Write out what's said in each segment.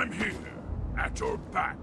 I'm here, at your back.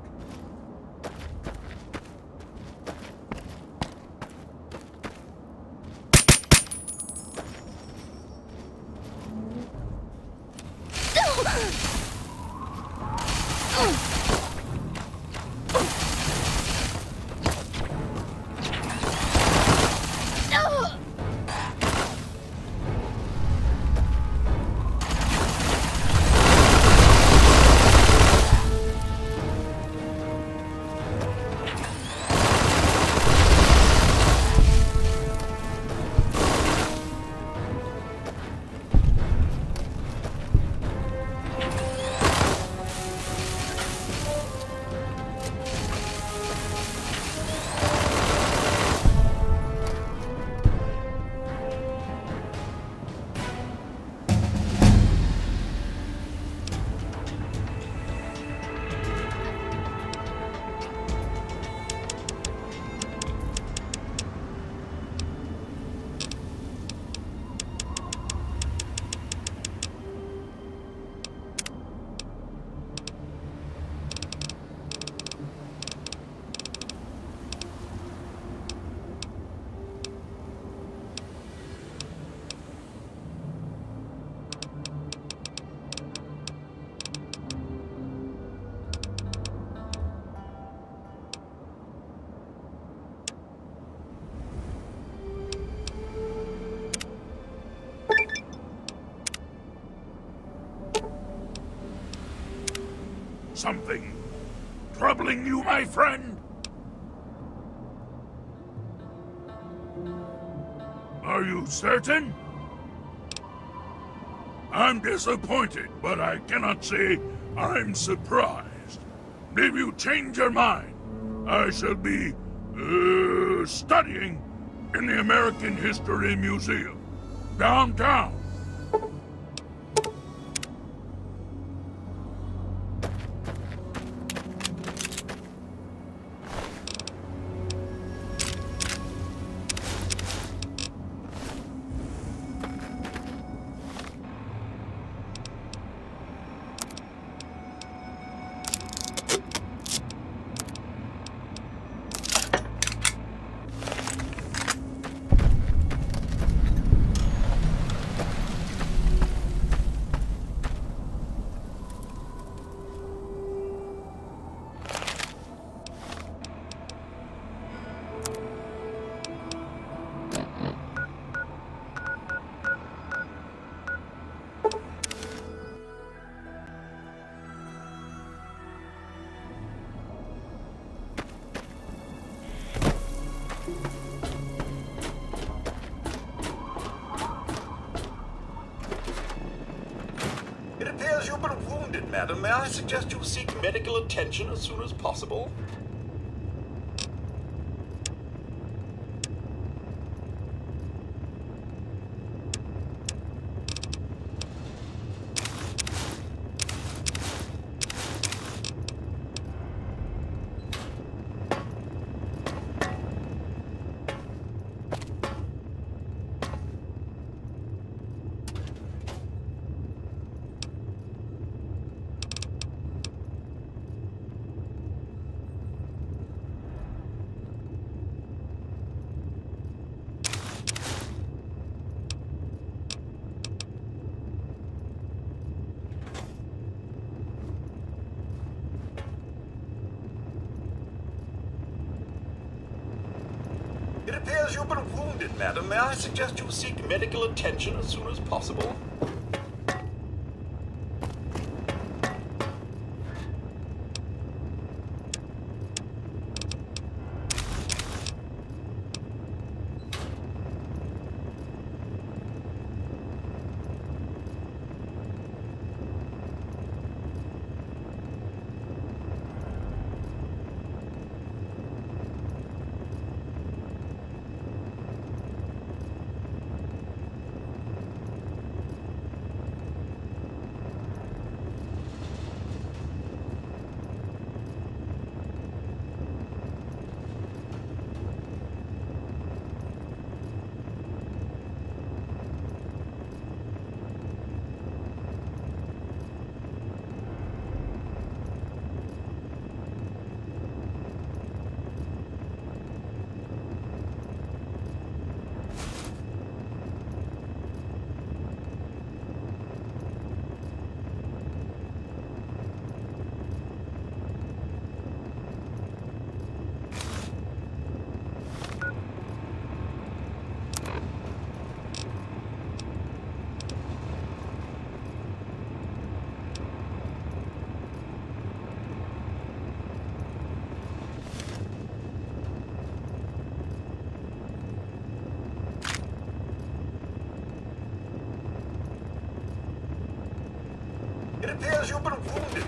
Something troubling you, my friend? Are you certain? I'm disappointed, but I cannot say I'm surprised. If you change your mind, I shall be, studying in the American History Museum, downtown. It appears you've been wounded, madam. May I suggest you seek medical attention as soon as possible? It appears you've been wounded, madam. May I suggest you seek medical attention as soon as possible? because you've been wounded.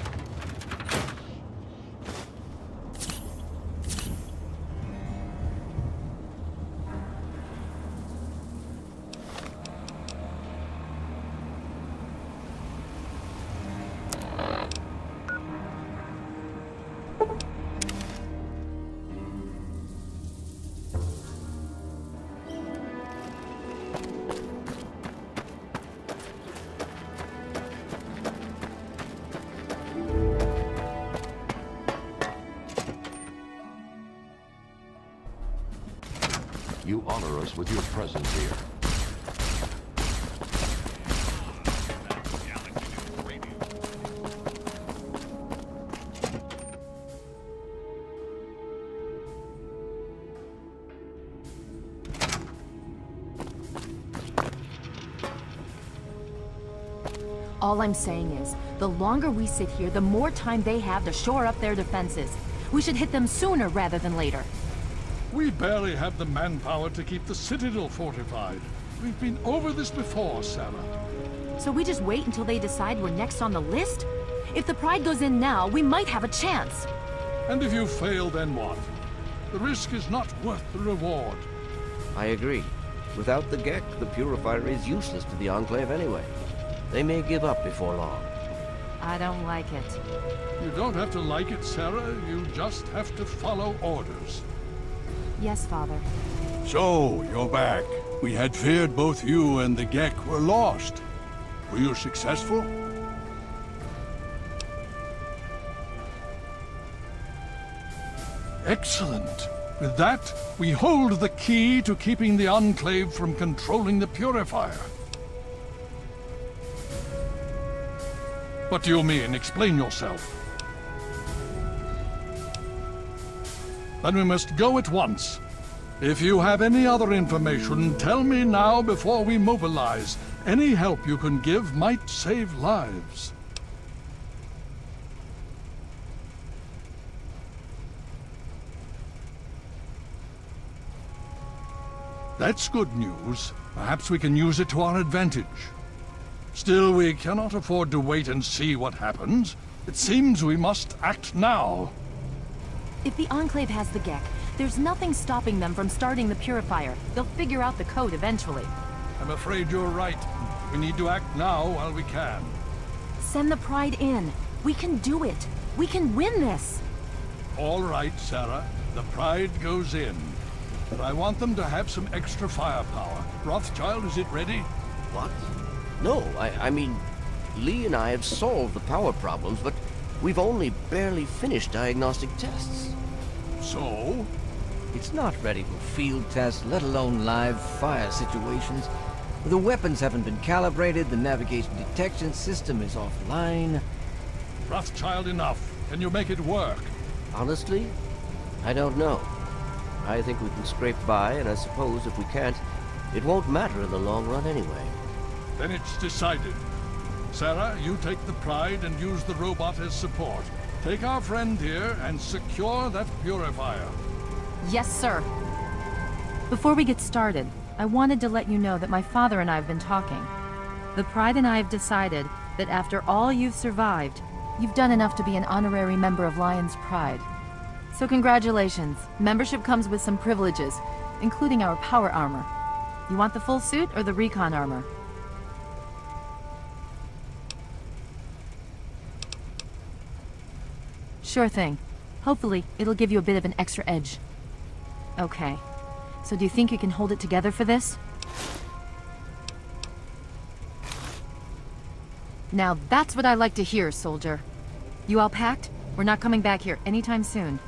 You honor us with your presence here. All I'm saying is, the longer we sit here, the more time they have to shore up their defenses. We should hit them sooner rather than later. We barely have the manpower to keep the Citadel fortified. We've been over this before, Sarah. So we just wait until they decide we're next on the list? If the Pride goes in now, we might have a chance. And if you fail, then what? The risk is not worth the reward. I agree. Without the Gek, the Purifier is useless to the Enclave anyway. They may give up before long. I don't like it. You don't have to like it, Sarah. You just have to follow orders. Yes, Father. So, you're back. We had feared both you and the Gek were lost. Were you successful? Excellent. With that, we hold the key to keeping the Enclave from controlling the Purifier. What do you mean? Explain yourself. Then we must go at once. If you have any other information, tell me now before we mobilize. Any help you can give might save lives. That's good news. Perhaps we can use it to our advantage. Still, we cannot afford to wait and see what happens. It seems we must act now. If the Enclave has the Gek, there's nothing stopping them from starting the Purifier. They'll figure out the code eventually. I'm afraid you're right. We need to act now while we can. Send the Pride in. We can do it. We can win this. All right, Sarah. The Pride goes in. But I want them to have some extra firepower. Rothschild, is it ready? What? No, I mean, Lee and I have solved the power problems, but we've only barely finished diagnostic tests. So? It's not ready for field tests, let alone live fire situations. The weapons haven't been calibrated, the navigation detection system is offline. Rothschild, enough. Can you make it work? Honestly, I don't know. I think we can scrape by, and I suppose if we can't, it won't matter in the long run anyway. Then it's decided. Sarah, you take the Pride and use the robot as support. Take our friend here and secure that Purifier. Yes, sir. Before we get started, I wanted to let you know that my father and I have been talking. The Pride and I have decided that after all you've survived, you've done enough to be an honorary member of Lion's Pride. So congratulations. Membership comes with some privileges, including our power armor. You want the full suit or the recon armor? Sure thing. Hopefully, it'll give you a bit of an extra edge. Okay. So do you think you can hold it together for this? Now that's what I like to hear, soldier. You all packed? We're not coming back here anytime soon.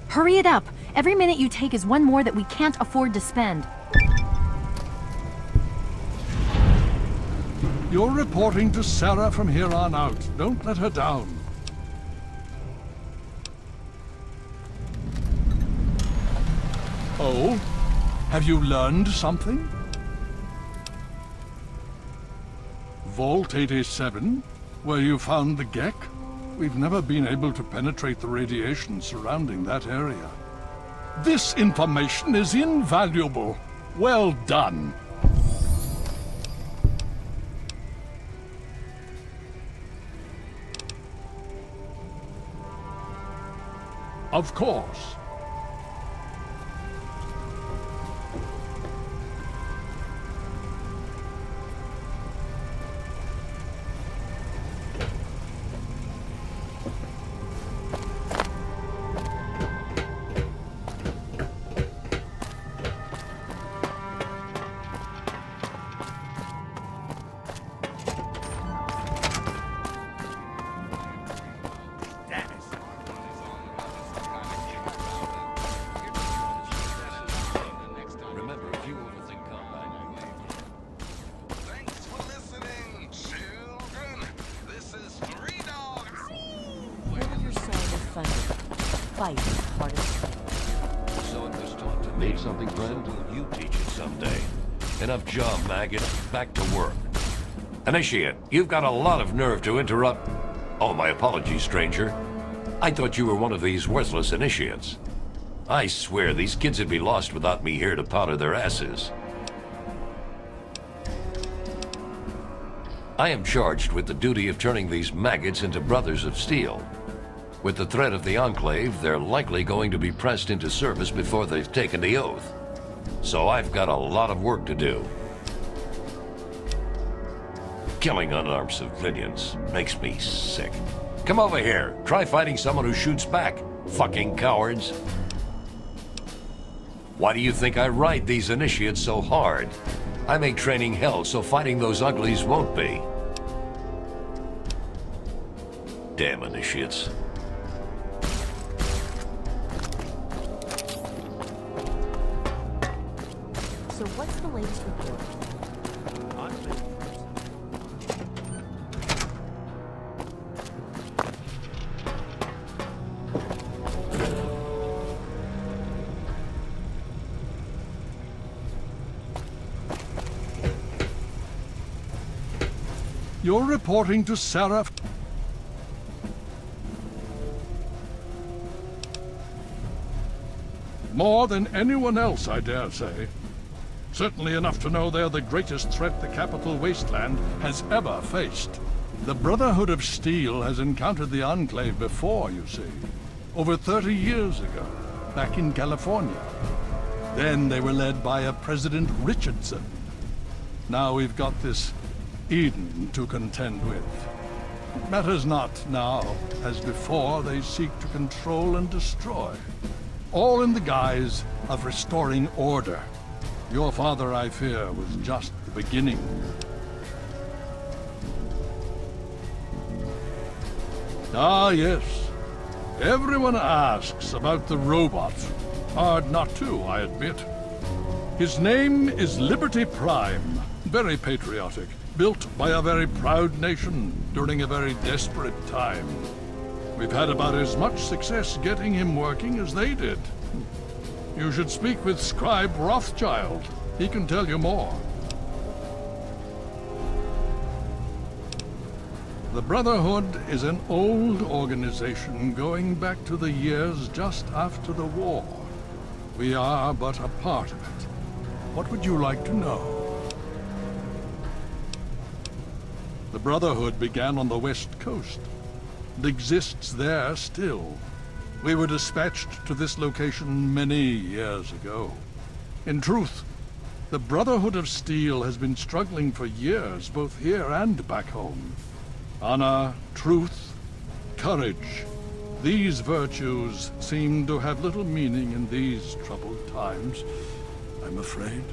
Hurry it up! Every minute you take is one more that we can't afford to spend. You're reporting to Sarah from here on out. Don't let her down. Oh? Have you learned something? Vault 87? Where you found the Gek? We've never been able to penetrate the radiation surrounding that area. This information is invaluable. Well done. Of course. Fight hardest. So it was taught to me. Need something, friend? You teach it someday. Enough job, maggots. Back to work. Initiate, you've got a lot of nerve to interrupt. Oh, my apologies, stranger. I thought you were one of these worthless initiates. I swear these kids would be lost without me here to powder their asses. I am charged with the duty of turning these maggots into brothers of steel. With the threat of the Enclave, they're likely going to be pressed into service before they've taken the oath. So I've got a lot of work to do. Killing unarmed civilians makes me sick. Come over here. Try fighting someone who shoots back. Fucking cowards. Why do you think I ride these initiates so hard? I make training hell so fighting those uglies won't be. Damn initiates. So what's the latest report? You're reporting to Seraph. More than anyone else, I dare say. Certainly enough to know they're the greatest threat the capital wasteland has ever faced. The Brotherhood of Steel has encountered the Enclave before, you see. Over 30 years ago, back in California. Then they were led by a President Richardson. Now we've got this Eden to contend with. It matters not now, as before they seek to control and destroy. All in the guise of restoring order. Your father, I fear, was just the beginning. Ah, yes. Everyone asks about the robot. Hard not to, I admit. His name is Liberty Prime. Very patriotic. Built by a very proud nation during a very desperate time. We've had about as much success getting him working as they did. You should speak with Scribe Rothschild. He can tell you more. The Brotherhood is an old organization going back to the years just after the war. We are but a part of it. What would you like to know? The Brotherhood began on the West Coast. It exists there still. We were dispatched to this location many years ago. In truth, the Brotherhood of Steel has been struggling for years, both here and back home. Honor, truth, courage. These virtues seem to have little meaning in these troubled times, I'm afraid.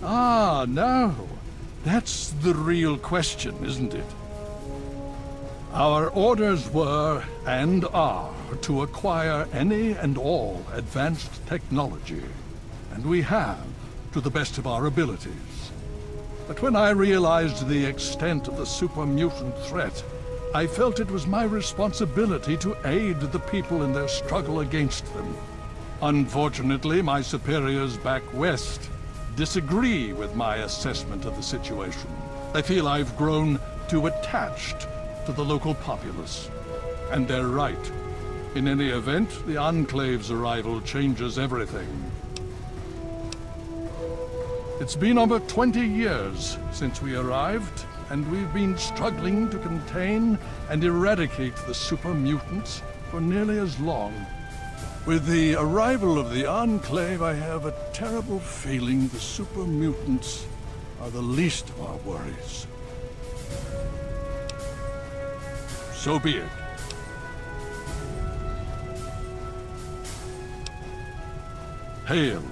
Ah, now. That's the real question, isn't it? Our orders were, and are, to acquire any and all advanced technology. And we have, to the best of our abilities. But when I realized the extent of the super-mutant threat, I felt it was my responsibility to aid the people in their struggle against them. Unfortunately, my superiors back west disagree with my assessment of the situation. They feel I've grown too attached to the local populace. And they're right. In any event, the Enclave's arrival changes everything. It's been over 20 years since we arrived, and we've been struggling to contain and eradicate the super mutants for nearly as long. With the arrival of the Enclave, I have a terrible feeling the super mutants are the least of our worries. So be it. Hail